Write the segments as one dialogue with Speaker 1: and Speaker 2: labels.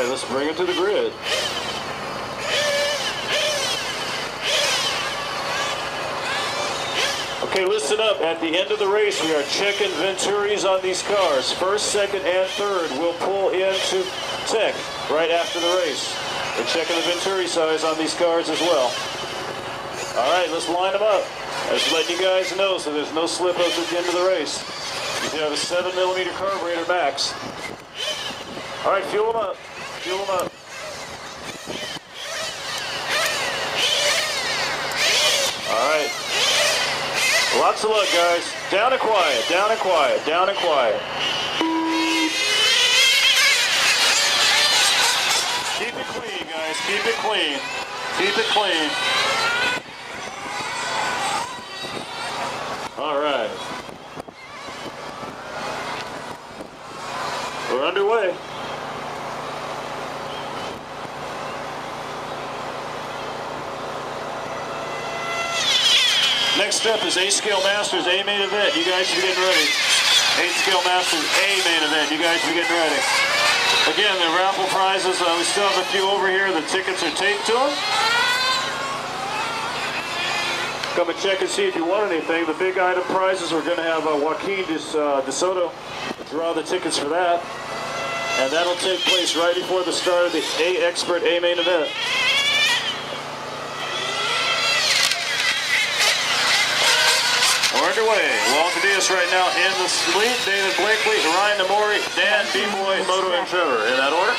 Speaker 1: right, let's bring it to the grid. Okay, listen up. At the end of the race, we are checking Venturis on these cars. First, second, and third will pull into tech right after the race. We're checking the Venturi size on these cars as well. All right, let's line them up. I just letting you guys know so there's no slip-ups at the end of the race. You have a 7mm carburetor max. All right, fuel them up. Fuel them up. All right. Lots of luck, guys. Down and quiet, down and quiet, down and quiet. Keep it clean, guys. Keep it clean. Keep it clean. All right. We're underway. Next up is A-Scale Masters A main event. You guys should be getting ready. A-Scale Masters A main event. You guys should be getting ready. Again, the raffle prizes, we still have a few over here. The tickets are taped to them. Come and check and see if you want anything. The big item prizes, we're going to have Joaquin DeSoto draw the tickets for that. And that'll take place right before the start of the A-Expert A main event. We're underway. Walter Diaz right now in the lead. David Blakely, Ryan Namori, Dan, B-Boy, Moto, and Trevor. In that order.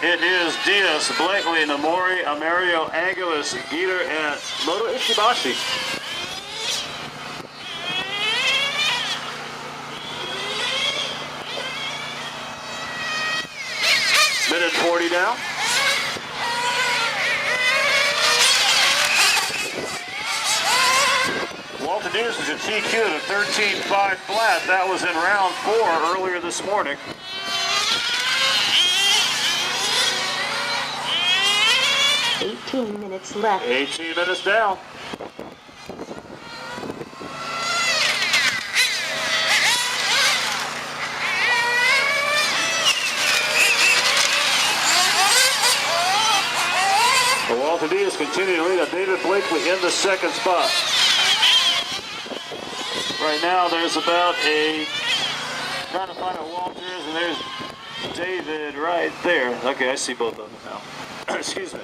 Speaker 1: It is Diaz, Blakely, Namori, Amerio, Angelis, Geeter, and Moto Ishibashi. Minute 40 down. Walter Diaz is a TQ to 13.5 flat. That was in round 4 earlier this morning.
Speaker 2: 18 minutes left.
Speaker 1: 18 minutes down. Walter Diaz continuing to lead on David Blakely in the second spot. Right now there's about trying to find a Walter Diaz, and there's David right there. Okay, I see both of them now. Excuse me.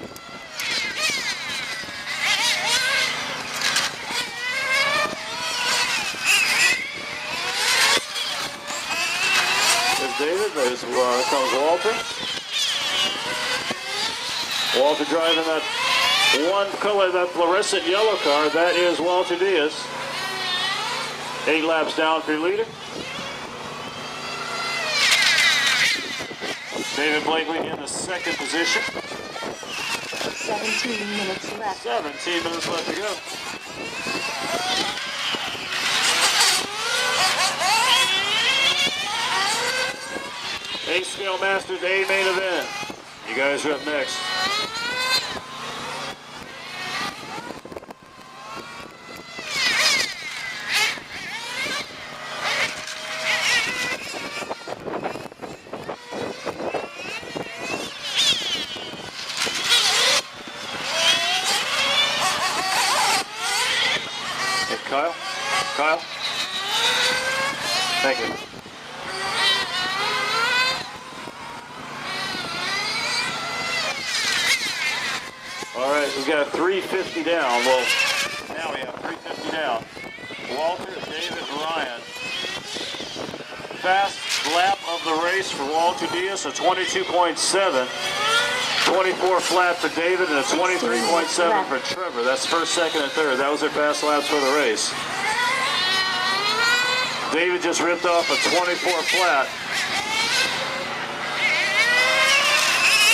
Speaker 1: There's David, there's comes Walter. Walter driving that one color, that fluorescent yellow car. That is Walter Diaz. 8 laps down for your leader. David Blakely in the second position.
Speaker 2: 17 minutes left.
Speaker 1: 17 minutes left to go. A-Scale Masters A main event. You guys are up next. Kyle? Kyle? Thank you. All right, we've got 350 down. Well, now we have 350 down. Walter, David, Ryan. Fast lap of the race for Walter Diaz, a 22.7. 24 flat for David and a 23.7 for Trevor. That's first, second, and third. That was their fast laps for the race. David just ripped off a 24 flat.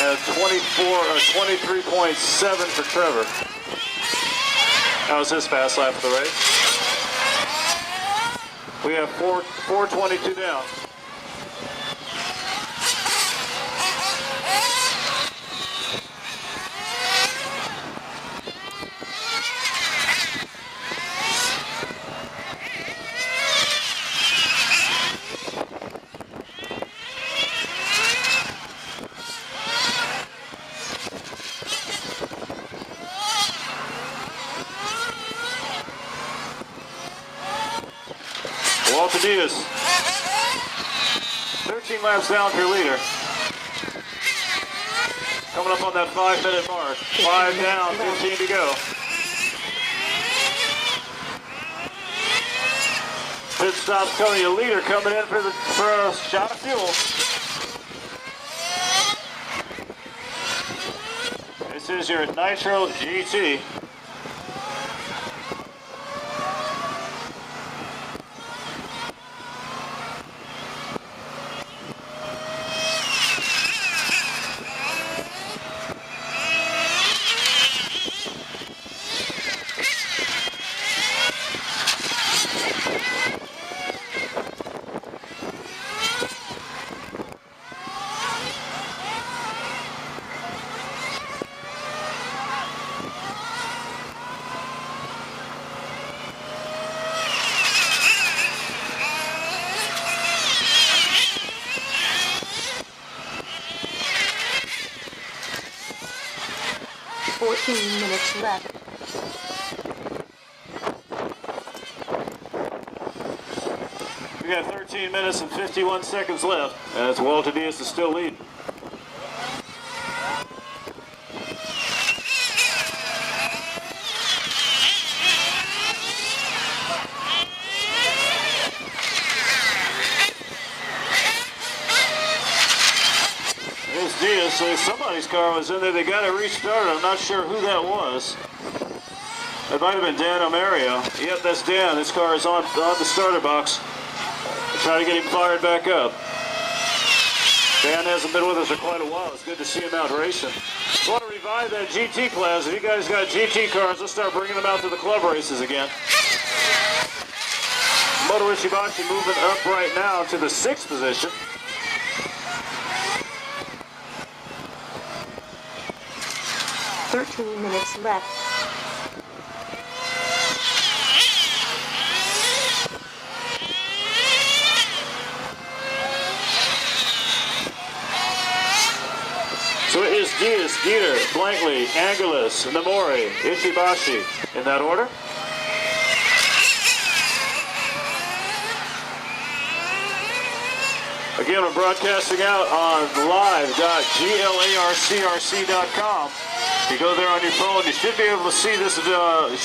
Speaker 1: And a 23.7 for Trevor. That was his fast lap of the race. We have 422 down. Walter Diaz, 13 laps down for your leader. Coming up on that 5-minute mark. 5 down, 15 to go. Pit stop's coming, your leader coming in for a shot of fuel. This is your Nitro GT.
Speaker 2: Minutes left.
Speaker 1: We got 13 minutes and 51 seconds left, as Walter Diaz is still leading. There's Diaz, so somebody's car was in there. They got it restarted. I'm not sure who that was. It might have been Dan Omario. Yep, that's Dan. This car is on the starter box. Try to get him fired back up. Dan hasn't been with us for quite a while. It's good to see him out racing. I want to revive that GT class. If you guys got GT cars, let's start bringing them out to the club races again. Moto Ishibashi moving up right now to the 6th position.
Speaker 2: Minutes left.
Speaker 1: So it is Diaz, Dieter, Blankley, Angeles, Namori, Ishibashi in that order. Again, we're broadcasting out on live.glarcrc.com. If you go there on your phone, you should be able to see this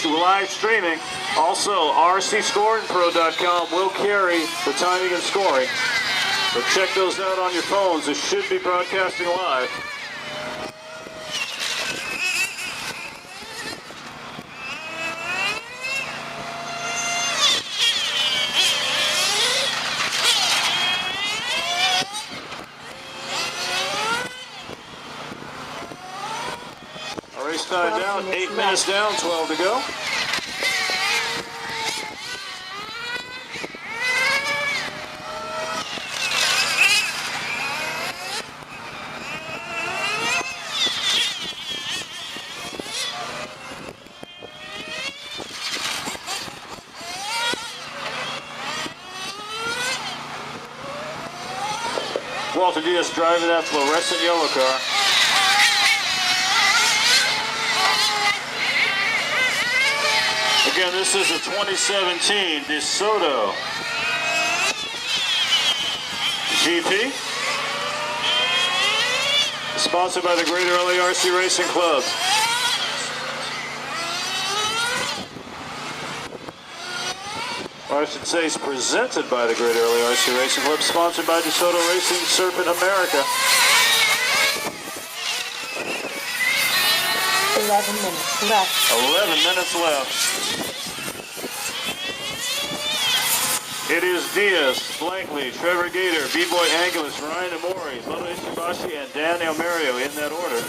Speaker 1: live streaming. Also, rcscoringpro.com will carry the timing and scoring. So check those out on your phones. It should be broadcasting live. Race time down, 8 minutes down, 12 to go. Walter Diaz driving that fluorescent yellow car. Again, this is a 2017 DeSoto GP, sponsored by the Greater LARC Racing Club. Or I should say, it's presented by the Greater LARC Racing Club, sponsored by DeSoto Racing Serpent America.
Speaker 2: 11 minutes left.
Speaker 1: 11 minutes left. It is Diaz, Blankley, Trevor Gator, B-Boy Angeles, Ryan Amori, Moto Ishibashi, and Dan Elmario in that order.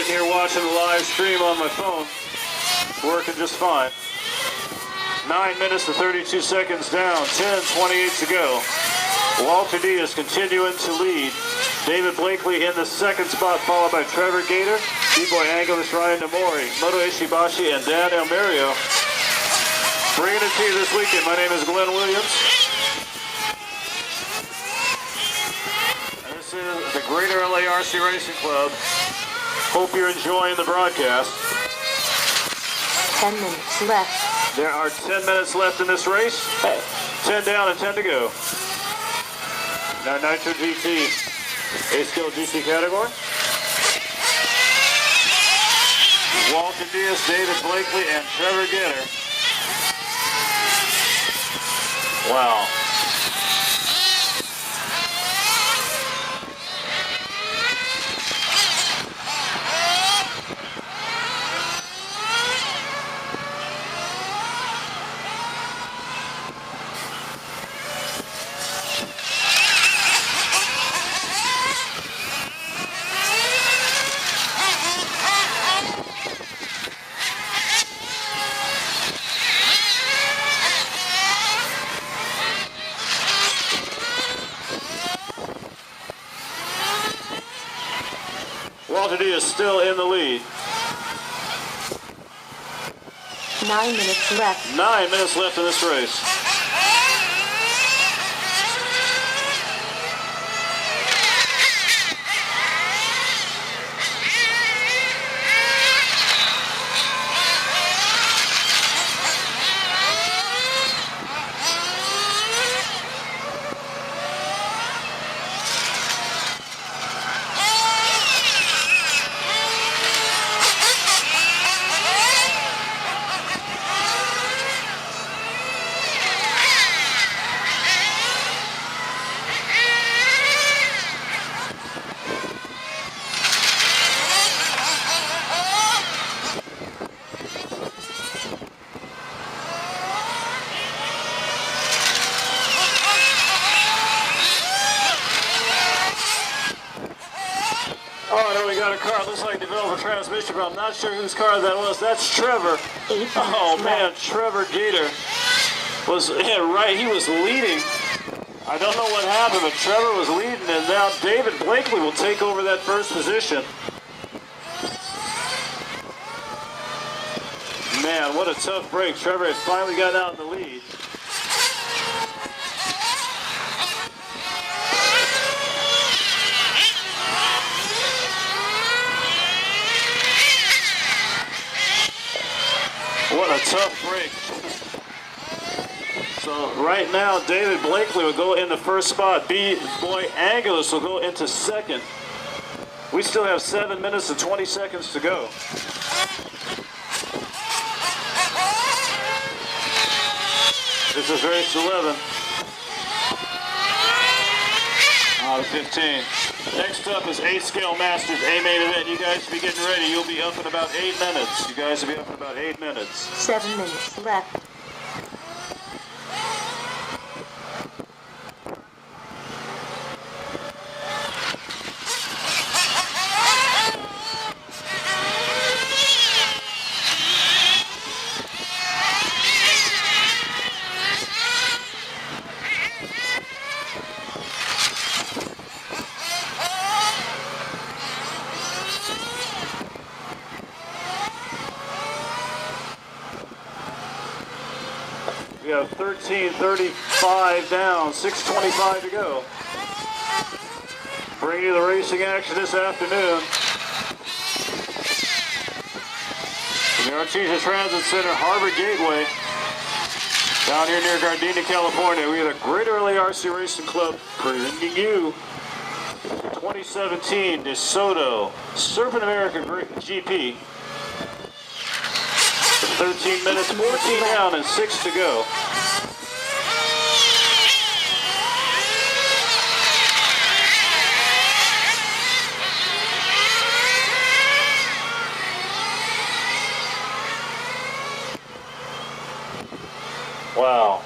Speaker 1: sitting here watching the live stream on my phone. It's working just fine. 9 minutes and 32 seconds down, 10:28 to go. Walter D is continuing to lead. David Blakely in the second spot, followed by Trevor Gator, B-Boy Angelus, Ryan Namori, Moto Ishibashi, and Dan Elmario. Bringing it to you this weekend, my name is Glenn Williams. And this is the Greater LARC Racing Club. Hope you're enjoying the broadcast.
Speaker 2: 10 minutes left.
Speaker 1: There are 10 minutes left in this race. 10 down and 10 to go. Now Nitro GT, A-Skill GT category. Walter Diaz, David Blakely, and Trevor Gator. Wow. Walter D is still in the lead.
Speaker 2: 9 minutes left.
Speaker 1: 9 minutes left in this race. Oh, there we got a car. It looks like developed a transmission, but I'm not sure whose car that was. That's Trevor.
Speaker 2: 8 minutes
Speaker 1: Oh man,
Speaker 2: left.
Speaker 1: Trevor Gator was right. He was leading. I don't know what happened, but Trevor was leading, and now David Blakely will take over that first position. Man, what a tough break. Trevor had finally gotten out in the lead. What a tough break. So right now, David Blakely will go in the first spot. B-Boy Angelus will go into second. We still have 7 minutes and 20 seconds to go. This is race 11. Out of 15. Next up is A-Scale Masters, A-Main event. You guys be getting ready. You'll be up in about 8 minutes. You guys will be up in about 8 minutes.
Speaker 2: 7 minutes left.
Speaker 1: We have 13:35 down, 6:25 to go. Bring you the racing action this afternoon. From the Artesia Transit Center, Harbor Gateway, down here near Gardena, California. We have the Greater LARC Racing Club bringing you the 2017 DeSoto Serpent America GP. 13 minutes, 14 down, and 6 to go. Wow.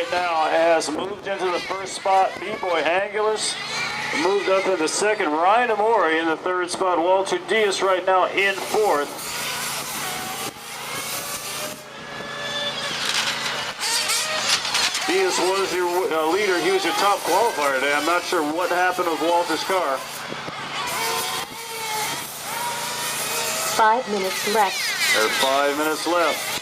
Speaker 1: right now has moved into the first spot. B-Boy Angulas moved up in the second. Ryan Amori in the third spot. Walter Diaz right now in fourth. Diaz was your leader. He was your top qualifier today. I'm not sure what happened with Walter's car.
Speaker 2: 5 minutes left.
Speaker 1: There's 5 minutes left.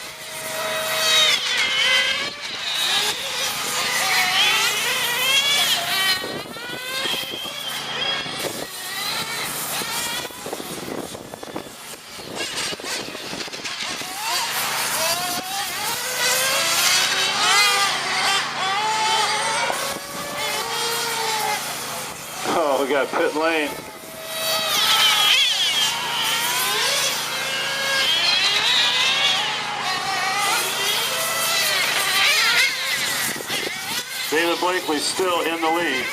Speaker 1: Oh, we got pit lane. David Blakely still in the lead.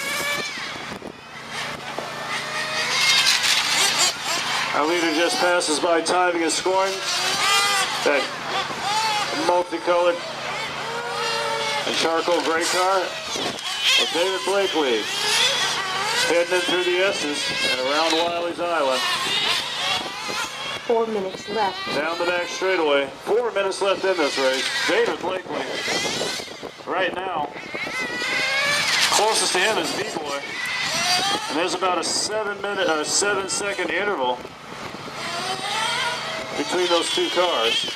Speaker 1: Our leader just passes by timing and scoring. That multicolored and charcoal gray car of David Blakely heading in through the S's and around Wiley's Island.
Speaker 2: 4 minutes left.
Speaker 1: Down the back straightaway. 4 minutes left in this race. David Blakely right now. Closest to him is B-Boy. And there's about a 7-second interval between those two cars.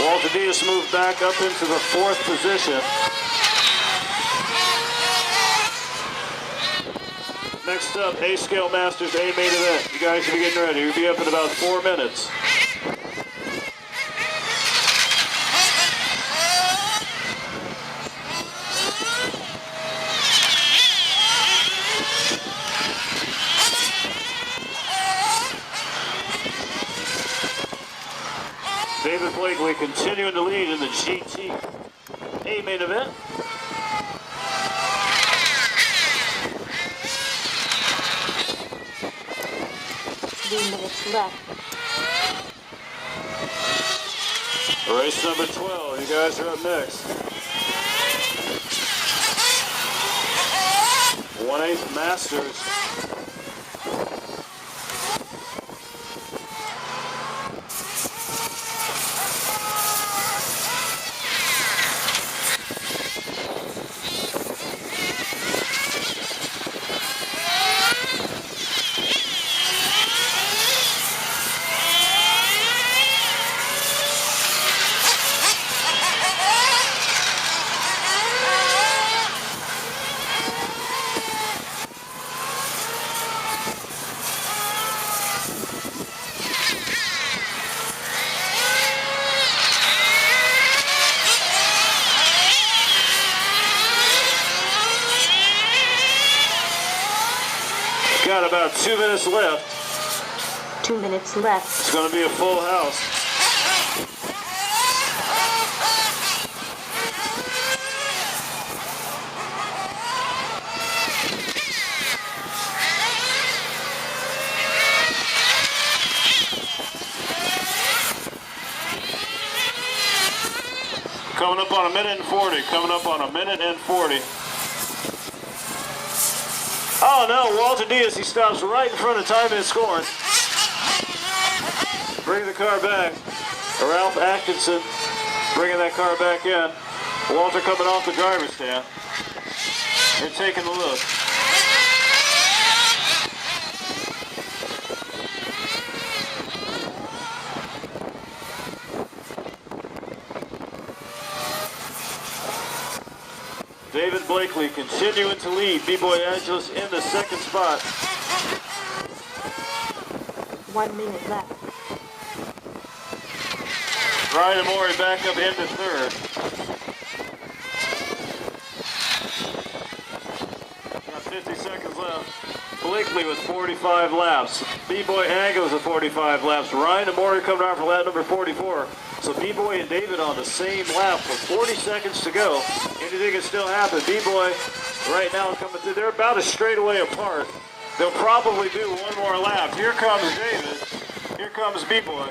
Speaker 1: Walter Diaz moved back up into the fourth position. Next up, A-Scale Masters A main event. You guys should be getting ready. We'll be up in about 4 minutes. David Blakely continuing to lead in the GT8 main event.
Speaker 2: Minutes left.
Speaker 1: Race number 12. You guys are up next. 1/8 Masters. Got about 2 minutes left.
Speaker 2: 2 minutes left.
Speaker 1: It's going to be a full house. Coming up on 1:40. Coming up on 1:40. Oh no, Walter Diaz, he stops right in front of timing and scoring. Bring the car back. Ralph Atkinson bringing that car back in. Walter coming off the driver's stand. They're taking a look. David Blakely continuing to lead. B-Boy Angeles in the second spot.
Speaker 2: 1 minute left.
Speaker 1: Ryan Amori back up into third. Got 50 seconds left. Blakely with 45 laps. B-Boy Angeles with 45 laps. Ryan Amori coming out for lap number 44. So B-Boy and David on the same lap with 40 seconds to go. Anything can still happen. B-Boy right now coming through. They're about a straightaway apart. They'll probably do one more lap. Here comes David. Here comes B-Boy.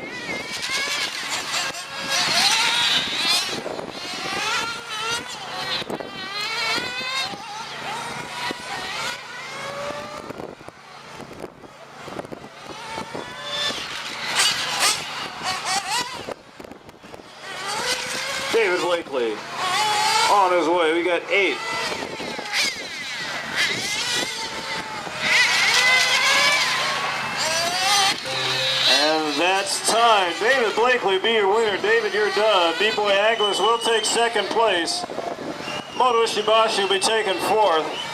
Speaker 1: 8th. And that's time. David Blakely be your winner. David, you're done. B-Boy Anglers will take second place. Moto Ishibashi will be taking fourth.